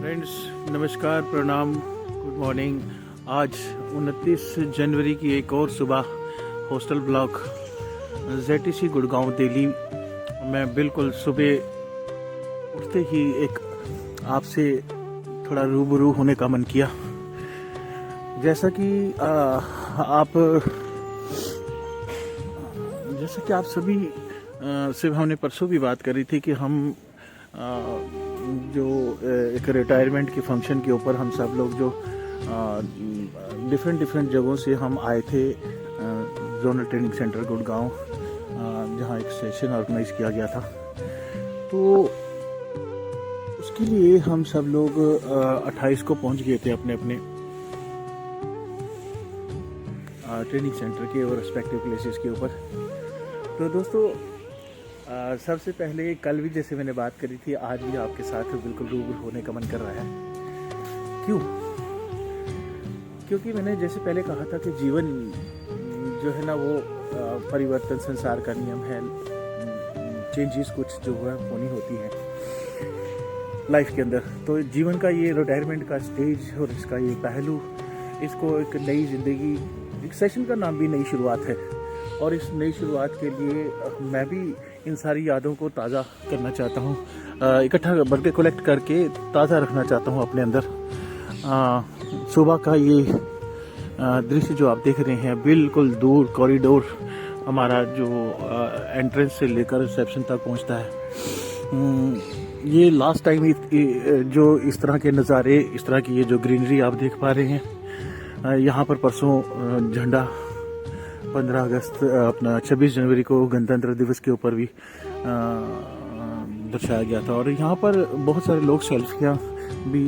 Friends, नमस्कार, प्रणाम, good morning. आज 29 जनवरी की एक और सुबह hostel block ZTC Gurgaon Delhi. मैं बिल्कुल सुबह उठते ही एक आपसे थोड़ा रूबरू होने का मन किया। जैसा कि आप सभी से हमने परसों भी बात करी थी कि हम जो एक रिटायरमेंट के फंक्शन के ऊपर हम सब लोग जो डिफरेंट जगहों से हम आए थे जोनल ट्रेनिंग सेंटर गुड़गांव, जहां एक सेशन ऑर्गेनाइज किया गया था। तो उसके लिए हम सब लोग 28 को पहुंच गए थे अपने अपने ट्रेनिंग सेंटर के और रिस्पेक्टिव प्लेसेस के ऊपर। तो दोस्तों, सबसे पहले कल भी जैसे मैंने बात करी थी, आज भी आपके साथ बिल्कुल रूबरू होने का मन कर रहा है। क्यों? क्योंकि मैंने जैसे पहले कहा था कि जीवन जो है ना वो परिवर्तन संसार का नियम है। चेंजेस कुछ जो है होनी होती है लाइफ के अंदर। तो जीवन का ये रिटायरमेंट का स्टेज और इसका ये पहलू, इसको एक नई जिंदगी, एक सेशन का नाम भी नई शुरुआत है। और इस नई शुरुआत के लिए मैं भी इन सारी यादों को ताज़ा करना चाहता हूँ, इकट्ठा करके कलेक्ट करके ताज़ा रखना चाहता हूँ अपने अंदर। सुबह का ये दृश्य जो आप देख रहे हैं, बिल्कुल दूर कॉरिडोर हमारा जो एंट्रेंस से लेकर रिसेप्शन तक पहुँचता है। ये लास्ट टाइम जो इस तरह के नज़ारे, इस तरह की ये जो ग्रीनरी आप देख पा रहे हैं, यहाँ पर परसों झंडा 15 अगस्त अपना 26 जनवरी को गणतंत्र दिवस के ऊपर भी दर्शाया गया था। और यहाँ पर बहुत सारे लोग सेल्फियाँ भी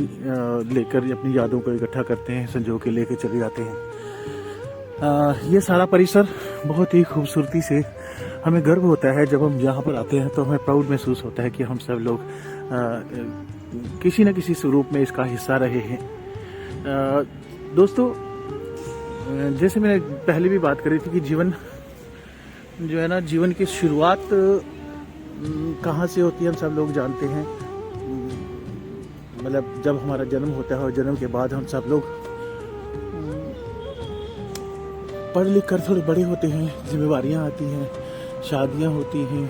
लेकर अपनी यादों को इकट्ठा करते हैं, संजो के लेकर चले जाते हैं। ये सारा परिसर बहुत ही खूबसूरती से, हमें गर्व होता है जब हम यहाँ पर आते हैं, तो हमें प्राउड महसूस होता है कि हम सब लोग किसी न किसी स्वरूप में इसका हिस्सा रहे हैं। दोस्तों, जैसे मैंने पहले भी बात करी थी कि जीवन जो है ना, जीवन की शुरुआत कहाँ से होती है हम सब लोग जानते हैं। मतलब जब हमारा जन्म होता है और जन्म के बाद हम सब लोग पढ़ लिख कर थोड़े बड़े होते हैं, जिम्मेवारियाँ आती हैं, शादियाँ होती हैं,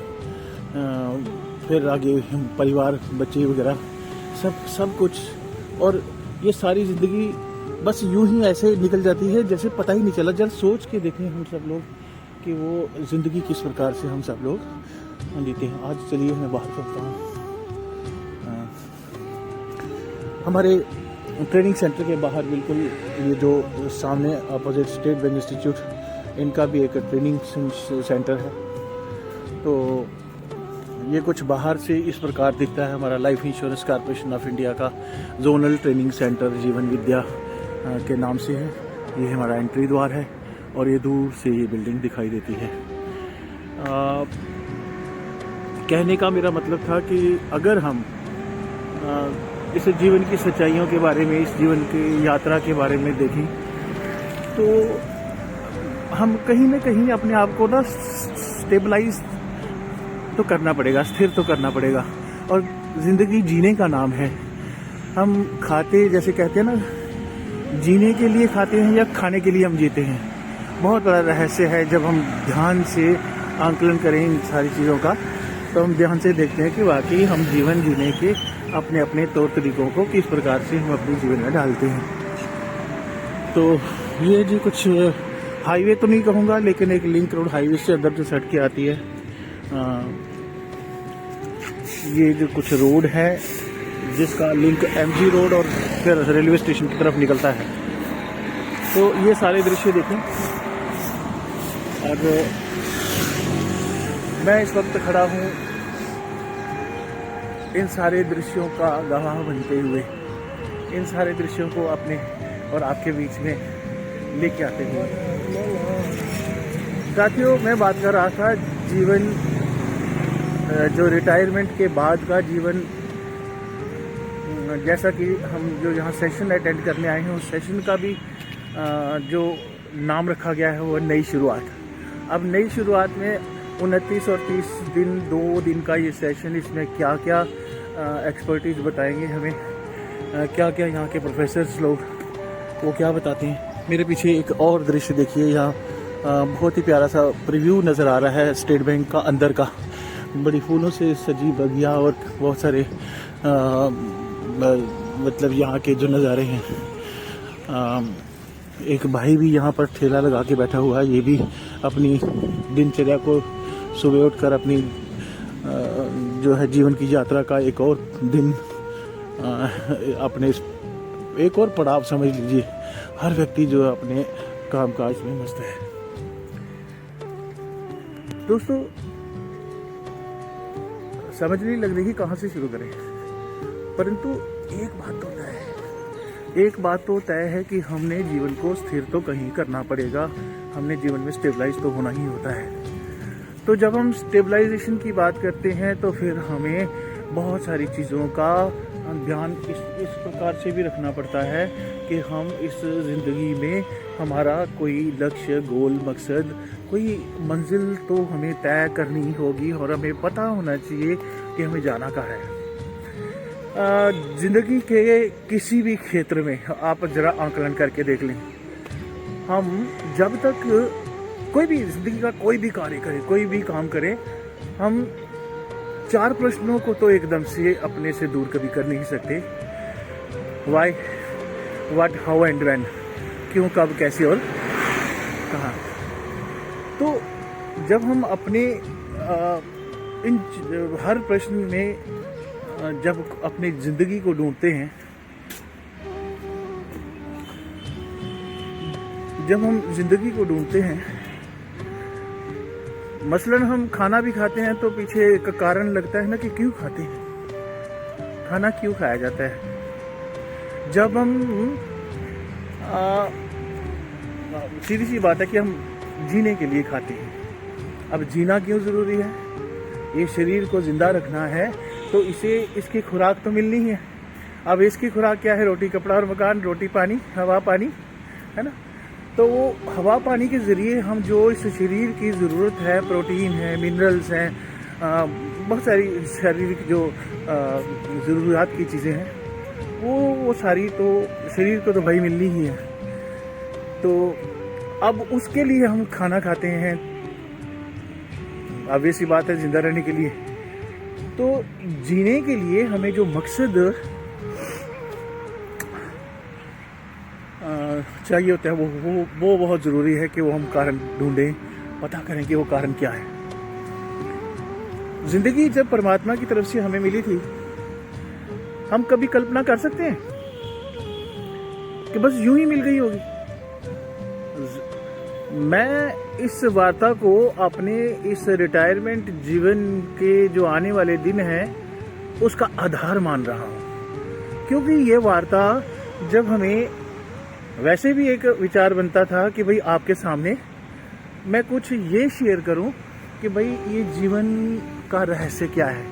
फिर आगे परिवार, बच्चे वगैरह सब कुछ। और ये सारी ज़िंदगी बस यूं ही ऐसे निकल जाती है जैसे पता ही नहीं चला। जब सोच के देखें हम सब लोग कि वो ज़िंदगी किस प्रकार से हम सब लोग जीते हैं। आज चलिए मैं बाहर चलता हूँ। हमारे ट्रेनिंग सेंटर के बाहर बिल्कुल ये जो सामने अपोजिट स्टेट बैंक इंस्टीट्यूट, इनका भी एक ट्रेनिंग सेंटर है। तो ये कुछ बाहर से इस प्रकार दिखता है। हमारा life insurance corporation of India का जोनल ट्रेनिंग सेंटर जीवन विद्या के नाम से है। ये हमारा एंट्री द्वार है और ये दूर से ये बिल्डिंग दिखाई देती है। कहने का मेरा मतलब था कि अगर हम इस जीवन की सच्चाइयों के बारे में, इस जीवन की यात्रा के बारे में देखें, तो हम कहीं ना कहीं अपने आप को ना स्टेबलाइज तो करना पड़ेगा, स्थिर तो करना पड़ेगा। और ज़िंदगी जीने का नाम है। हम खाते, जैसे कहते हैं ना, जीने के लिए खाते हैं या खाने के लिए हम जीते हैं। बहुत बड़ा रहस्य है। जब हम ध्यान से आंकलन करें इन सारी चीज़ों का, तो हम ध्यान से देखते हैं कि वाकई हम जीवन जीने के अपने अपने तौर तरीकों को किस प्रकार से हम अपने जीवन में डालते हैं। तो ये जी कुछ हाईवे तो नहीं कहूँगा, लेकिन एक लिंक रोड हाईवे से अंदर जो सड़क के आती है, ये जो कुछ रोड है जिसका लिंक MG रोड और फिर रेलवे स्टेशन की तरफ निकलता है। तो ये सारे दृश्य देखें। और मैं इस वक्त खड़ा हूँ इन सारे दृश्यों का गवाह बनते हुए, इन सारे दृश्यों को अपने और आपके बीच में लेके आते हुए। साथियों, मैं बात कर रहा था जीवन, जो रिटायरमेंट के बाद का जीवन, जैसा कि हम जो यहाँ सेशन अटेंड करने आए हैं, उस सेशन का भी जो नाम रखा गया है वो नई शुरुआत। अब नई शुरुआत में 29 और 30 दिन, 2 दिन का ये सेशन, इसमें क्या क्या एक्सपर्टीज़ बताएंगे हमें, क्या क्या यहाँ के प्रोफेसर्स लोग वो क्या बताते हैं। मेरे पीछे एक और दृश्य देखिए, यहाँ बहुत ही प्यारा सा प्रीव्यू नज़र आ रहा है स्टेट बैंक का अंदर का। बड़ी फूलों से सजी बगिया और बहुत सारे मतलब यहाँ के जो नज़ारे हैं। एक भाई भी यहाँ पर ठेला लगा के बैठा हुआ है, ये भी अपनी दिनचर्या को सुबह उठकर अपनी जो है जीवन की यात्रा का एक और दिन अपने एक और पड़ाव समझ लीजिए। हर व्यक्ति जो है अपने कामकाज में मस्त है। दोस्तों, समझ नहीं लग रही कि कहाँ से शुरू करें, परंतु एक बात तो तय है कि हमने जीवन को स्थिर तो कहीं करना पड़ेगा, हमने जीवन में स्टेबलाइज तो होना ही होता है। तो जब हम स्टेबलाइजेशन की बात करते हैं तो फिर हमें बहुत सारी चीज़ों का ध्यान इस प्रकार से भी रखना पड़ता है कि हम इस ज़िंदगी में हमारा कोई लक्ष्य, गोल, मकसद, कोई मंजिल तो हमें तय करनी होगी और हमें पता होना चाहिए कि हमें जाना कहाँ है। ज़िंदगी के किसी भी क्षेत्र में आप ज़रा आंकलन करके देख लें, हम जब तक कोई भी ज़िंदगी का कोई भी कार्य करें, कोई भी काम करें, हम 4 प्रश्नों को तो एकदम से अपने से दूर कभी कर नहीं सकते। Why, what, how and when, क्यों, कब, कैसे और कहाँ। तो जब हम अपने इन हर प्रश्न में जब अपनी ज़िंदगी को ढूंढते हैं, जब हम ज़िंदगी को ढूंढते हैं, मसलन हम खाना भी खाते हैं तो पीछे एक कारण लगता है ना कि क्यों खाते हैं, खाना क्यों खाया जाता है। जब हम सीधी सी बात है कि हम जीने के लिए खाते हैं। अब जीना क्यों ज़रूरी है? ये शरीर को ज़िंदा रखना है तो इसे इसकी खुराक तो मिलनी है। अब इसकी खुराक क्या है? रोटी, कपड़ा और मकान, रोटी, पानी, हवा, पानी, है ना। तो वो हवा पानी के ज़रिए हम जो इस शरीर की ज़रूरत है, प्रोटीन है, मिनरल्स हैं, बहुत सारी शारीरिक जो ज़रूरियात की चीज़ें हैं, वो सारी तो शरीर को तो भाई मिलनी ही है। तो अब उसके लिए हम खाना खाते हैं, अब ऐसी बात है ज़िंदा रहने के लिए। तो जीने के लिए हमें जो मकसद चाहिए होता है वो बहुत ज़रूरी है कि वो हम कारण ढूंढें, पता करें कि वो कारण क्या है। ज़िंदगी जब परमात्मा की तरफ से हमें मिली थी, हम कभी कल्पना कर सकते हैं कि बस यूं ही मिल गई होगी? मैं इस वार्ता को अपने इस रिटायरमेंट जीवन के जो आने वाले दिन हैं उसका आधार मान रहा हूँ, क्योंकि ये वार्ता जब हमें वैसे भी एक विचार बनता था कि भाई आपके सामने मैं कुछ ये शेयर करूं कि भाई ये जीवन का रहस्य क्या है।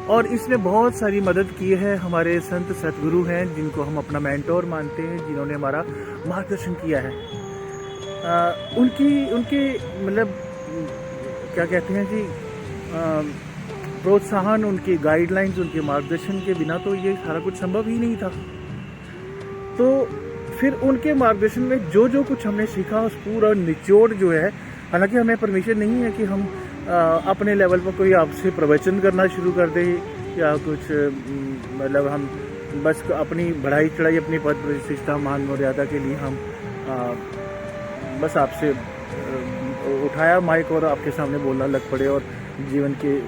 और इसमें बहुत सारी मदद की है हमारे संत सतगुरु हैं, जिनको हम अपना मेंटोर मानते हैं, जिन्होंने हमारा मार्गदर्शन किया है। उनके मतलब क्या कहते हैं जी, प्रोत्साहन, उनके गाइडलाइंस, उनके मार्गदर्शन के बिना तो ये सारा कुछ संभव ही नहीं था। तो फिर उनके मार्गदर्शन में जो जो कुछ हमने सीखा, उस पूरा निचोड़ जो है, हालांकि हमें परमिशन नहीं है कि हम अपने लेवल पर कोई आपसे प्रवचन करना शुरू कर दे या कुछ, मतलब हम बस अपनी बढ़ाई चढ़ाई, अपनी पद प्रतिष्ठा, मान मर्यादा के लिए हम बस आपसे उठाया माइक और आपके सामने बोलना लग पड़े और जीवन के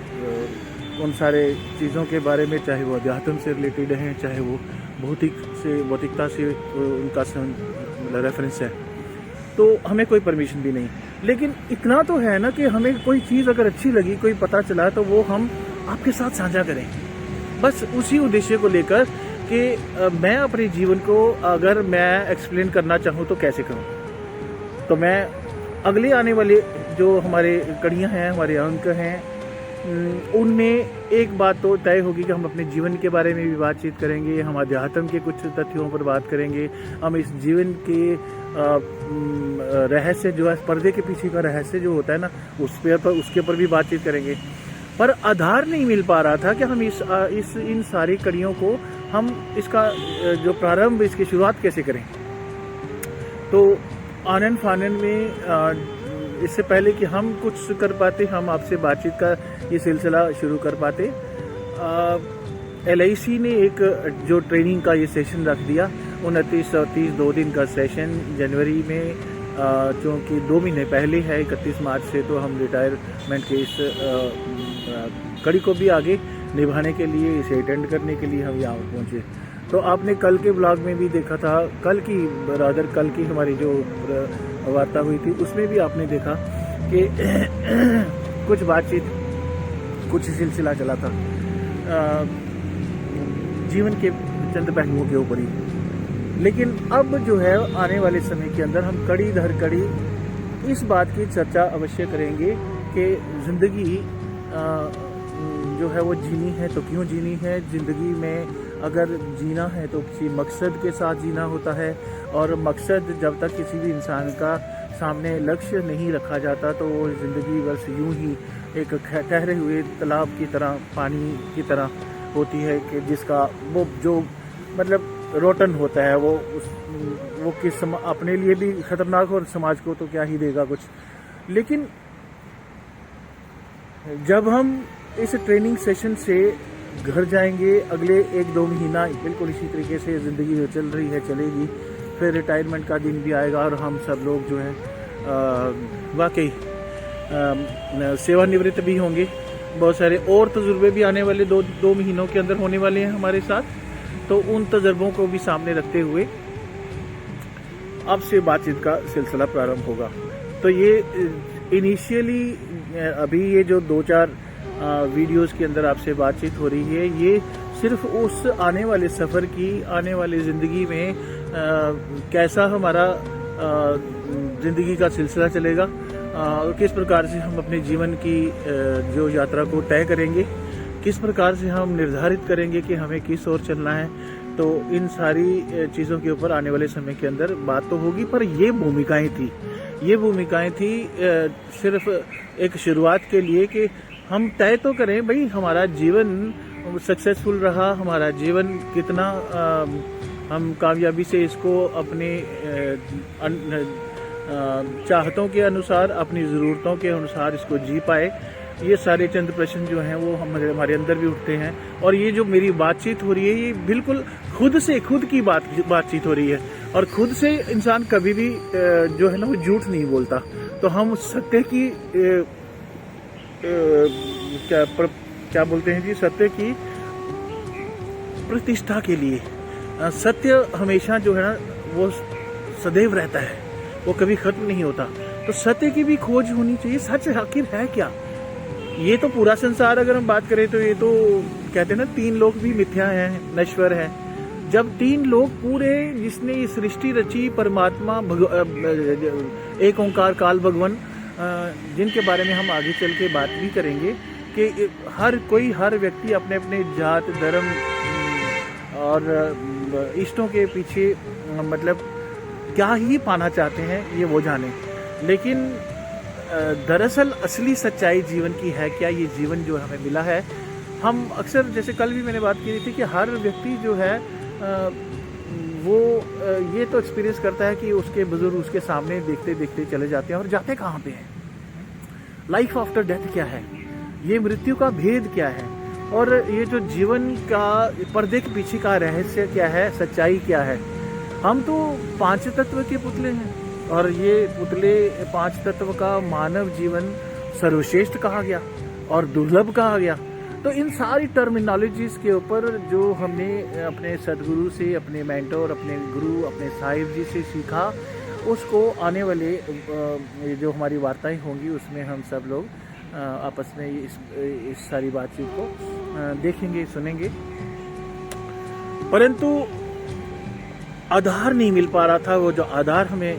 उन सारे चीज़ों के बारे में, चाहे वो अध्यात्म से रिलेटेड हैं, चाहे वो भौतिकता से उनका रेफरेंस है, तो हमें कोई परमिशन भी नहीं। लेकिन इतना तो है ना कि हमें कोई चीज़ अगर अच्छी लगी, कोई पता चला, तो वो हम आपके साथ साझा करें, बस उसी उद्देश्य को लेकर कि मैं अपने जीवन को अगर मैं एक्सप्लेन करना चाहूँ तो कैसे करूँ। तो मैं अगले आने वाले जो हमारे कड़ियाँ हैं, हमारे अंक हैं, उनमें एक बात तो तय होगी कि हम अपने जीवन के बारे में भी बातचीत करेंगे, हम अध्यात्म के कुछ तथ्यों पर बात करेंगे, हम इस जीवन के रहस्य जो है, पर्दे के पीछे का रहस्य जो होता है ना, उसके ऊपर भी बातचीत करेंगे। पर आधार नहीं मिल पा रहा था कि हम इन सारी कड़ियों को हम इसका जो प्रारंभ, इसकी शुरुआत कैसे करें। तो आनन फानन में इससे पहले कि हम कुछ कर पाते, हम आपसे बातचीत का ये सिलसिला शुरू कर पाते, LIC ने एक जो ट्रेनिंग का ये सेशन रख दिया, 29 और 30 2 दिन का सेशन जनवरी में, क्योंकि 2 महीने पहले है 31 मार्च से, तो हम रिटायरमेंट के इस कड़ी को भी आगे निभाने के लिए, इसे अटेंड करने के लिए हम यहाँ पहुँचे। तो आपने कल के ब्लॉग में भी देखा था, कल की हमारी जो वार्ता हुई थी उसमें भी आपने देखा कि कुछ बातचीत, कुछ सिलसिला चला था जीवन के चंद पहलुओं के ऊपर ही। लेकिन अब जो है आने वाले समय के अंदर हम कड़ी दर कड़ी इस बात की चर्चा अवश्य करेंगे कि जिंदगी जो है वो जीनी है तो क्यों जीनी है। जिंदगी में अगर जीना है तो किसी मकसद के साथ जीना होता है, और मकसद जब तक किसी भी इंसान का सामने लक्ष्य नहीं रखा जाता तो वो ज़िंदगी बस यूं ही एक ठहरे हुए तालाब की तरह, पानी की तरह होती है कि जिसका वो जो मतलब रोटन होता है, वो अपने लिए भी खतरनाक और समाज को तो क्या ही देगा कुछ। लेकिन जब हम इस ट्रेनिंग सेशन से घर जाएंगे, अगले 1-2 महीना बिल्कुल इसी तरीके से ज़िंदगी चल रही है, चलेगी, फिर रिटायरमेंट का दिन भी आएगा और हम सब लोग जो हैं वाकई सेवानिवृत्त भी होंगे। बहुत सारे और तजुर्बे भी आने वाले 2 महीनों के अंदर होने वाले हैं हमारे साथ। तो उन तजुर्बों को भी सामने रखते हुए आपसे बातचीत का सिलसिला प्रारंभ होगा। तो ये इनिशियली अभी ये जो 2-4 वीडियोस के अंदर आपसे बातचीत हो रही है, ये सिर्फ उस आने वाले सफ़र की, आने वाली ज़िंदगी में कैसा हमारा ज़िंदगी का सिलसिला चलेगा, किस प्रकार से हम अपने जीवन की जो यात्रा को तय करेंगे, किस प्रकार से हम निर्धारित करेंगे कि हमें किस ओर चलना है। तो इन सारी चीज़ों के ऊपर आने वाले समय के अंदर बात तो होगी। पर ये भूमिकाएं थी सिर्फ एक शुरुआत के लिए कि हम तय तो करें भाई हमारा जीवन सक्सेसफुल रहा, हमारा जीवन कितना हम कामयाबी से इसको अपने चाहतों के अनुसार, अपनी ज़रूरतों के अनुसार इसको जी पाए। ये सारे चंद प्रश्न जो हैं वो हमारे अंदर भी उठते हैं। और ये जो मेरी बातचीत हो रही है, ये बिल्कुल खुद की बातचीत हो रही है। और खुद से इंसान कभी भी जो है ना वो झूठ नहीं बोलता। तो हम सत्य की क्या बोलते हैं जी, सत्य की प्रतिष्ठा के लिए, सत्य हमेशा जो है ना वो सदैव रहता है, वो कभी खत्म नहीं होता। तो सत्य की भी खोज होनी चाहिए। सच आखिर है क्या? ये तो पूरा संसार अगर हम बात करें तो ये तो कहते हैं ना 3 लोक भी मिथ्या हैं, नश्वर है। जब 3 लोग पूरे, जिसने ये सृष्टि रची, परमात्मा एक ओंकार काल भगवान, जिनके बारे में हम आगे चल के बात भी करेंगे कि हर व्यक्ति अपने अपने जात धर्म और इष्टों के पीछे मतलब क्या ही पाना चाहते हैं ये वो जाने। लेकिन दरअसल असली सच्चाई जीवन की है क्या, ये जीवन जो हमें मिला है। हम अक्सर, जैसे कल भी मैंने बात की थी कि हर व्यक्ति जो है वो ये तो एक्सपीरियंस करता है कि उसके बुजुर्ग उसके सामने देखते देखते चले जाते हैं, और जाते कहाँ पे हैं। लाइफ आफ्टर डेथ क्या है, ये मृत्यु का भेद क्या है, और ये जो जीवन का पर्दे के पीछे का रहस्य क्या है, सच्चाई क्या है। हम तो 5 तत्व के पुतले हैं, और ये पुतले 5 तत्व का मानव जीवन सर्वश्रेष्ठ कहा गया और दुर्लभ कहा गया। तो इन सारी टर्मिनोलॉजीज के ऊपर जो हमने अपने सदगुरु से, अपने मेंटोर, अपने गुरु, अपने साहिब जी से सीखा, उसको आने वाले जो हमारी वार्ताएं होंगी उसमें हम सब लोग आपस में इस सारी बातचीत को देखेंगे, सुनेंगे। परंतु आधार नहीं मिल पा रहा था। वो जो आधार हमें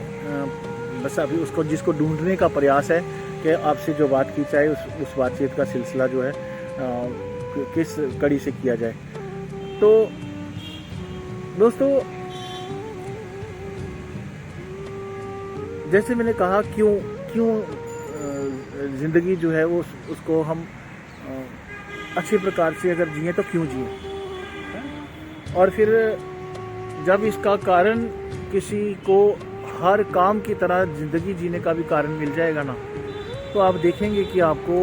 बस अभी उसको, जिसको ढूंढने का प्रयास है कि आपसे जो बात की जाए उस बातचीत का सिलसिला जो है किस कड़ी से किया जाए। तो दोस्तों, जैसे मैंने कहा, क्यों जिंदगी जो है वो उसको हम अच्छे प्रकार से अगर जिए तो क्यों जिए। और फिर जब इसका कारण किसी को हर काम की तरह ज़िंदगी जीने का भी कारण मिल जाएगा ना, तो आप देखेंगे कि आपको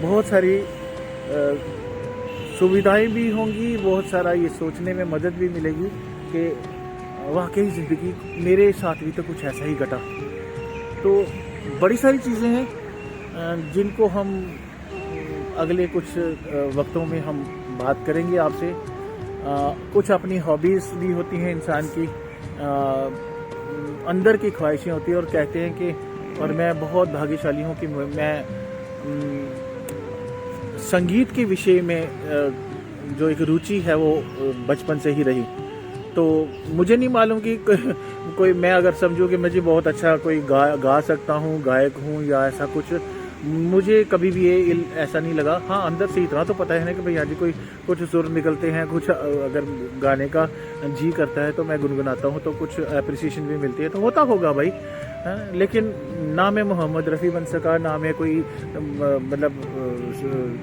बहुत सारी सुविधाएं भी होंगी, बहुत सारा ये सोचने में मदद भी मिलेगी कि वाकई ज़िंदगी मेरे साथ भी तो कुछ ऐसा ही घटा। तो बड़ी सारी चीज़ें हैं जिनको हम अगले कुछ वक्तों में हम बात करेंगे आपसे। कुछ अपनी हॉबीज़ भी होती हैं इंसान की, अंदर की ख्वाहिशें होती हैं, और कहते हैं कि और मैं बहुत भाग्यशाली हूँ कि मैं संगीत के विषय में जो एक रुचि है वो बचपन से ही रही। तो मुझे नहीं मालूम कि कोई मैं अगर समझूँ कि मुझे बहुत अच्छा कोई गा सकता हूँ, गायक हूँ या ऐसा कुछ, मुझे कभी भी ये ऐसा नहीं लगा। हाँ, अंदर से इतना तो पता है ना कि भाई आज कोई कुछ सुर निकलते हैं, कुछ अगर गाने का जी करता है तो मैं गुनगुनाता हूँ, तो कुछ अप्रिसिएशन भी मिलती है, तो होता होगा भाई। लेकिन ना मैं मोहम्मद रफ़ी बन सका, ना मैं कोई मतलब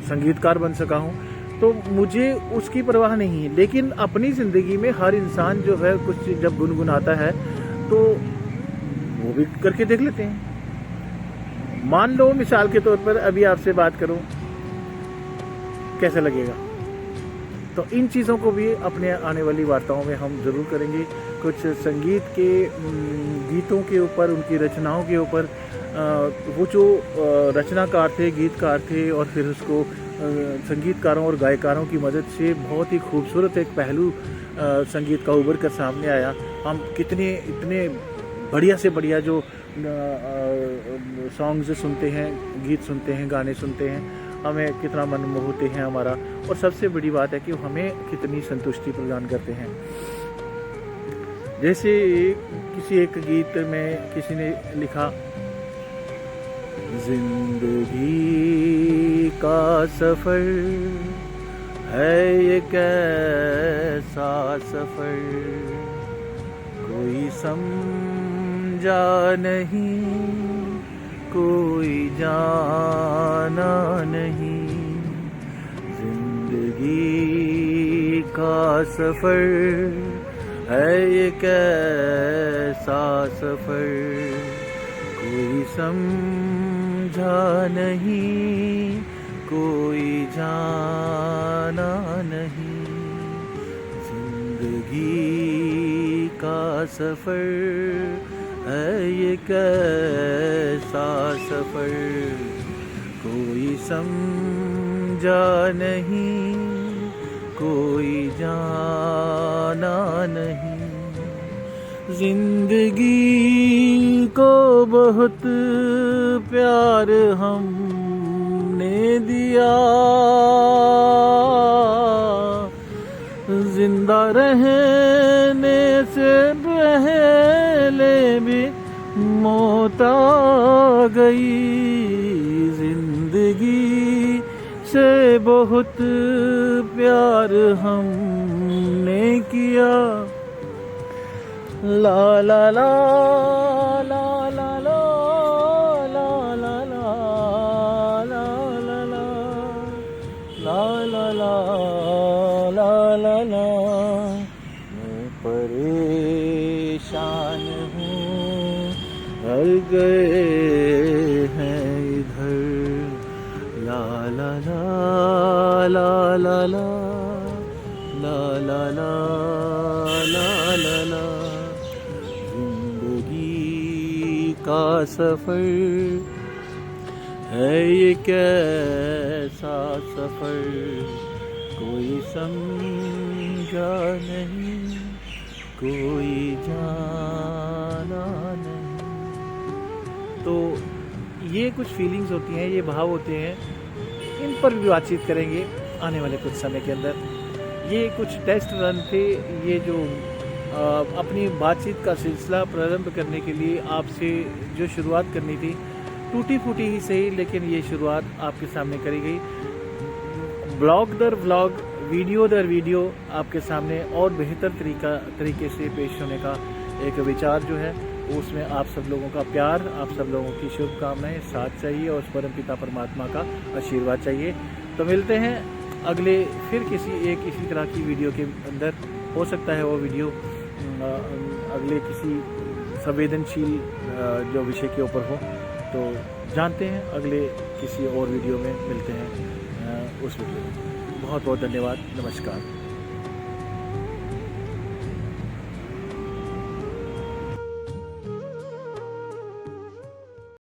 संगीतकार बन सका हूँ, तो मुझे उसकी परवाह नहीं है। लेकिन अपनी ज़िंदगी में हर इंसान जो है कुछ जब गुनगुनाता है तो वो भी करके देख लेते हैं। मान लो मिसाल के तौर पर अभी आपसे बात करूं, कैसा लगेगा? तो इन चीज़ों को भी अपने आने वाली वार्ताओं में हम ज़रूर करेंगे। कुछ संगीत के गीतों के ऊपर, उनकी रचनाओं के ऊपर, वो जो रचनाकार थे, गीतकार थे, और फिर उसको संगीतकारों और गायकारों की मदद से बहुत ही खूबसूरत एक पहलू संगीत का उभर कर सामने आया। हम इतने बढ़िया से बढ़िया जो सॉन्ग्स सुनते हैं, गीत सुनते हैं, गाने सुनते हैं, हमें कितना मन मोहते हैं हमारा, और सबसे बड़ी बात है कि हमें कितनी संतुष्टि प्रदान करते हैं। जैसे किसी एक गीत में किसी ने लिखा, जिंदगी का सफर है ये कैसा सफर, कोई समझा नहीं, कोई जाना नहीं, जिंदगी का सफर है ये कैसा सफर, कोई समझा नहीं, कोई जाना नहीं, जिंदगी का सफर है ये कैसा सफर, कोई समझा नहीं, कोई जाना नहीं। जिंदगी को बहुत प्यार हमने दिया, जिंदा रहने से पहले भी मौत आ गई, जिंदगी से बहुत प्यार हमने किया, ला ला ला ला ला ला ला ला ला ला ला ला ला ला ला ला, मैं परेशान हूँ, हर गए हैं इधर, ला ला ला ला ला ला ला ला ला ला ला ला, जिंदगी का सफर है ये कैसा सफर, कोई समझा नहीं, कोई जाना नहीं। तो ये कुछ फीलिंग्स होती हैं, ये भाव होते हैं, इन पर भी बातचीत करेंगे आने वाले कुछ समय के अंदर। ये कुछ टेस्ट रन थे, ये जो अपनी बातचीत का सिलसिला प्रारंभ करने के लिए आपसे जो शुरुआत करनी थी, टूटी फूटी ही सही, लेकिन ये शुरुआत आपके सामने करी गई। ब्लॉग दर ब्लॉग, वीडियो दर वीडियो आपके सामने और बेहतर तरीके से पेश होने का एक विचार जो है, उसमें आप सब लोगों का प्यार, आप सब लोगों की शुभकामनाएं साथ चाहिए, और परम पिता परमात्मा का आशीर्वाद चाहिए। तो मिलते हैं अगले फिर इसी तरह की वीडियो के अंदर हो सकता है वो वीडियो अगले किसी संवेदनशील जो विषय के ऊपर हो। तो जानते हैं अगले किसी और वीडियो में मिलते हैं उस वीडियो में। बहुत बहुत धन्यवाद। नमस्कार।